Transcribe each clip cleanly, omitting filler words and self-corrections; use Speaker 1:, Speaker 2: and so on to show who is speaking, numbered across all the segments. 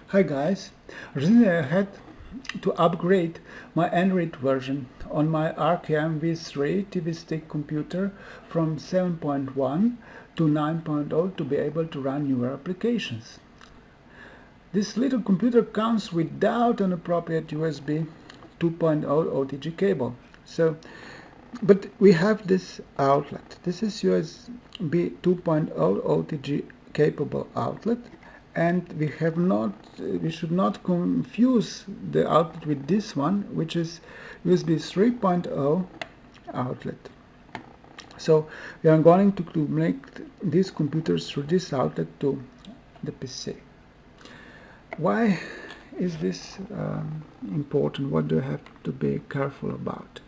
Speaker 1: Hi guys, recently I had to upgrade my Android version on my RKM V3 TV stick computer from 7.1 to 9.0 to be able to run newer applications. This little computer comes without an appropriate USB 2.0 OTG cable. But we have this outlet. This is USB 2.0 OTG capable outlet, and we should not confuse the outlet with this one, which is USB 3.0 outlet. So we are going to connect these computers through this outlet to the PC. Why is this important? What do I have to be careful about?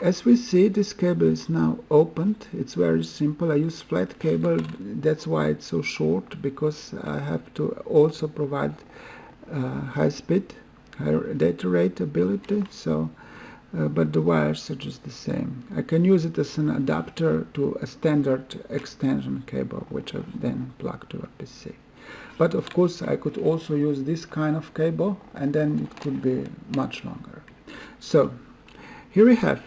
Speaker 1: As we see, this cable is now opened. It's very simple. I use flat cable. That's why it's so short, because I have to also provide high speed, high data rate ability. But the wires are just the same. I can use it as an adapter to a standard extension cable, which I then plug to a PC. But of course, I could also use this kind of cable, and then it could be much longer. So here we have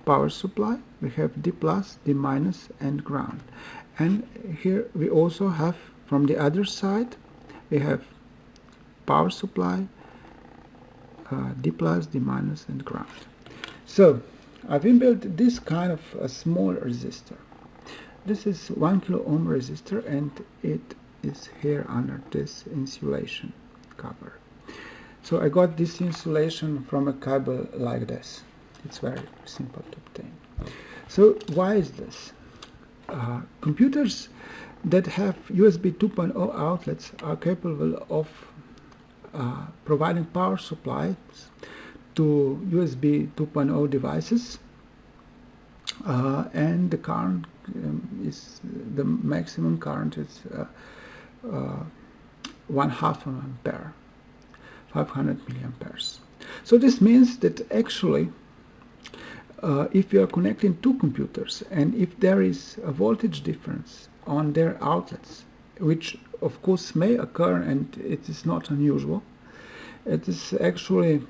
Speaker 1: power supply, we have D+, D-, and ground. And here we also have, from the other side, we have power supply, D+, D-, and ground. So I've inbuilt this kind of a small resistor. This is 1 kilo ohm resistor, and it is here under this insulation cover. So I got this insulation from a cable like this. It's very simple to obtain. So why is this? Computers that have USB 2.0 outlets are capable of providing power supplies to USB 2.0 devices, and the current the maximum current is 1/2 ampere, 500 milliamperes. So this means that actually if you are connecting two computers, and if there is a voltage difference on their outlets, which of course may occur and it is not unusual, it is actually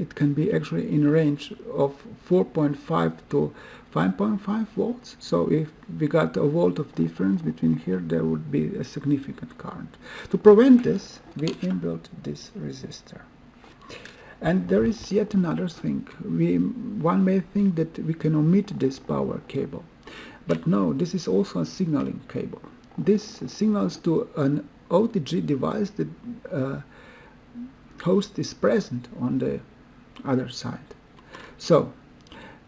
Speaker 1: it can be actually in range of 4.5 to 5.5 volts. So if we got a volt of difference between here, there would be a significant current. To prevent this, we inbuilt this resistor. And there is yet another thing. One may think that we can omit this power cable, but no, this is also a signaling cable. This signals to an OTG device that host is present on the other side. So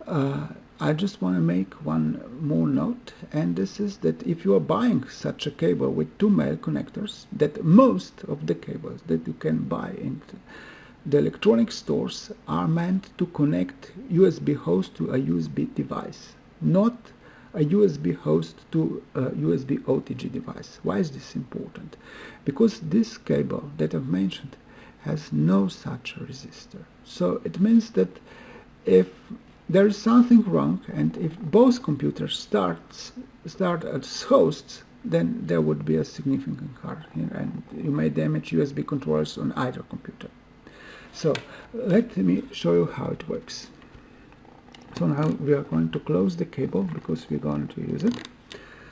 Speaker 1: I just want to make one more note, and this is that if you are buying such a cable with two male connectors, that most of the cables that you can buy into the electronic stores are meant to connect USB host to a USB device, not a USB host to a USB OTG device. Why is this important? Because this cable that I've mentioned has no such resistor. So it means that if there is something wrong, and if both computers start as hosts, then there would be a significant current here, and you may damage USB controllers on either computer. So let me show you how it works. So now we are going to close the cable because we're going to use it.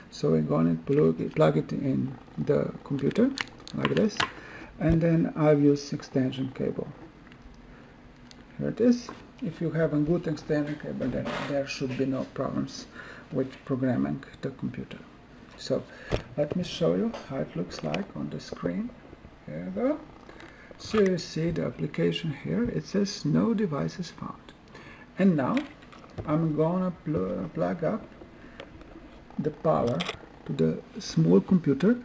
Speaker 1: So we're going to plug it in the computer like this, and then I've used extension cable. Here it is. If you have a good extension cable, then there should be no problems with programming the computer. So let me show you how it looks like on the screen. Here we go. So you see the application here. It says no devices found. And now I'm gonna plug up the power to the small computer,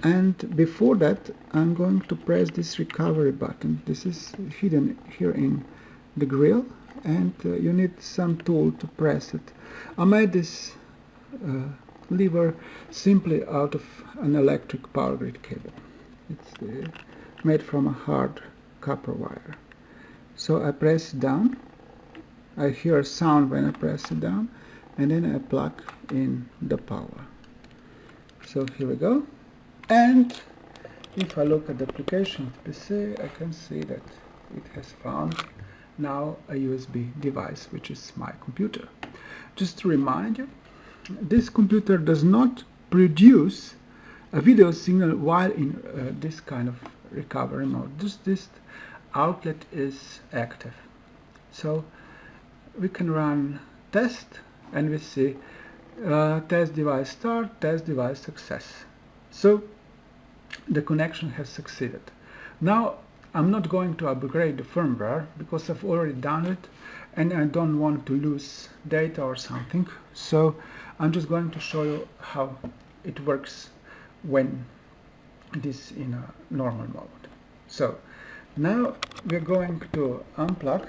Speaker 1: and before that I'm going to press this recovery button. This is hidden here in the grill, and you need some tool to press it. I made this lever simply out of an electric power grid cable. It's made from a hard copper wire. So I press down. I hear a sound when I press it down, and then I plug in the power. So here we go, and If I look at the application of PC, I can see that it has found now a USB device, which is my computer. Just to remind you, this computer does not produce a video signal while in this kind of recovery mode. This outlet is active. So we can run test and we see test device start, test device success. So the connection has succeeded. Now I'm not going to upgrade the firmware because I've already done it and I don't want to lose data or something. So I'm just going to show you how it works when it is in a normal mode. So now we're going to unplug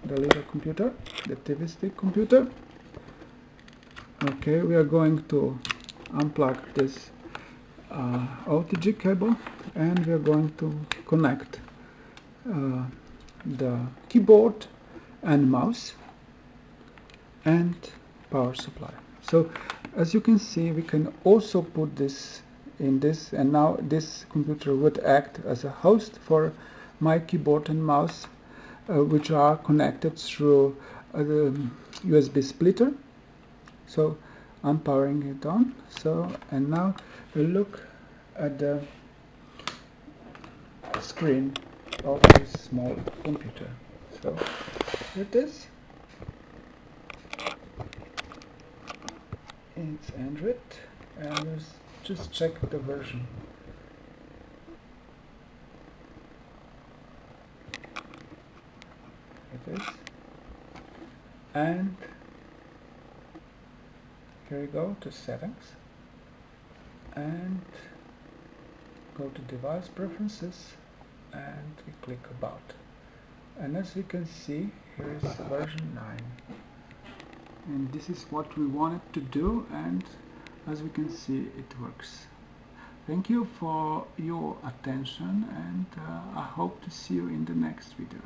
Speaker 1: the little computer, the TV stick computer. Okay, we are going to unplug this OTG cable and we are going to connect the keyboard and mouse and power supply. So as you can see, we can also put this in this, and now this computer would act as a host for my keyboard and mouse, which are connected through the USB splitter. So I'm powering it on. So, and now we look at the screen of this small computer. So here it is. It's Android, and let's just check the version. It is, and here we go to settings and go to device preferences and we click about, and as you can see, here is version 9, and this is what we wanted to do, and as we can see, it works. Thank you for your attention, and I hope to see you in the next video.